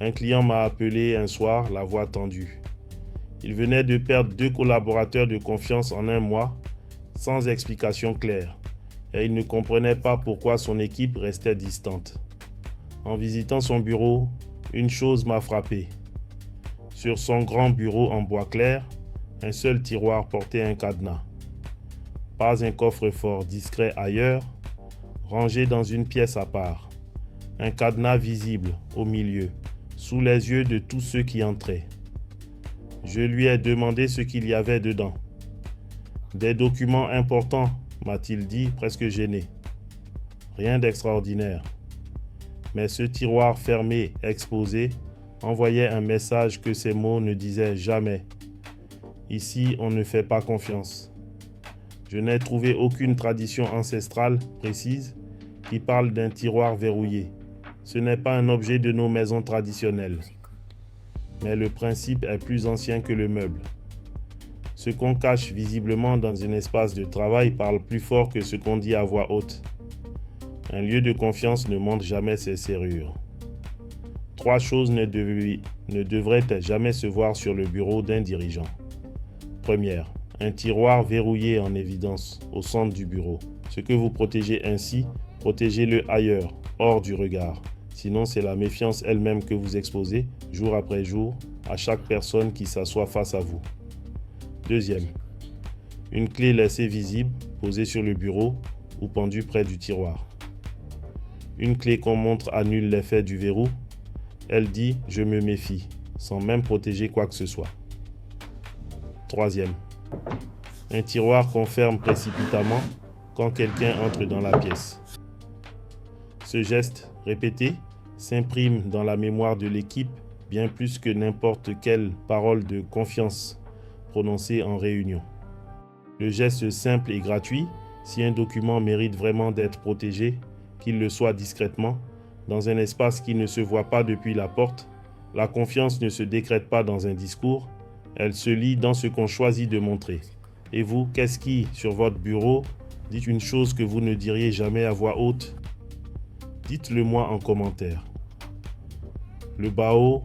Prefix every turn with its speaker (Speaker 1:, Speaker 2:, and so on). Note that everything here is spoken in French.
Speaker 1: Un client m'a appelé un soir, la voix tendue. Il venait de perdre 2 collaborateurs de confiance en un mois, sans explication claire, et il ne comprenait pas pourquoi son équipe restait distante. En visitant son bureau, une chose m'a frappé. Sur son grand bureau en bois clair, un seul tiroir portait un cadenas. Pas un coffre-fort discret ailleurs, rangé dans une pièce à part. Un cadenas visible au milieu, sous les yeux de tous ceux qui entraient. Je lui ai demandé ce qu'il y avait dedans. Des documents importants, m'a-t-il dit, presque gêné. Rien d'extraordinaire. Mais ce tiroir fermé, exposé, envoyait un message que ces mots ne disaient jamais. Ici, on ne fait pas confiance. Je n'ai trouvé aucune tradition ancestrale précise qui parle d'un tiroir verrouillé. Ce n'est pas un objet de nos maisons traditionnelles. Mais le principe est plus ancien que le meuble. Ce qu'on cache visiblement dans un espace de travail parle plus fort que ce qu'on dit à voix haute. Un lieu de confiance ne montre jamais ses serrures. 3 choses ne devraient jamais se voir sur le bureau d'un dirigeant. Première, un tiroir verrouillé en évidence au centre du bureau. Ce que vous protégez ainsi, protégez-le ailleurs, hors du regard. Sinon, c'est la méfiance elle-même que vous exposez, jour après jour, à chaque personne qui s'assoit face à vous. Deuxième, une clé laissée visible, posée sur le bureau ou pendue près du tiroir. Une clé qu'on montre annule l'effet du verrou. Elle dit « je me méfie », sans même protéger quoi que ce soit. Troisième, un tiroir qu'on ferme précipitamment quand quelqu'un entre dans la pièce. Ce geste, répété, s'imprime dans la mémoire de l'équipe bien plus que n'importe quelle parole de confiance prononcée en réunion. Le geste simple et gratuit, si un document mérite vraiment d'être protégé, qu'il le soit discrètement, dans un espace qui ne se voit pas depuis la porte, la confiance ne se décrète pas dans un discours, elle se lit dans ce qu'on choisit de montrer. Et vous, qu'est-ce qui, sur votre bureau, dit une chose que vous ne diriez jamais à voix haute? Dites-le moi en commentaire. Le Bao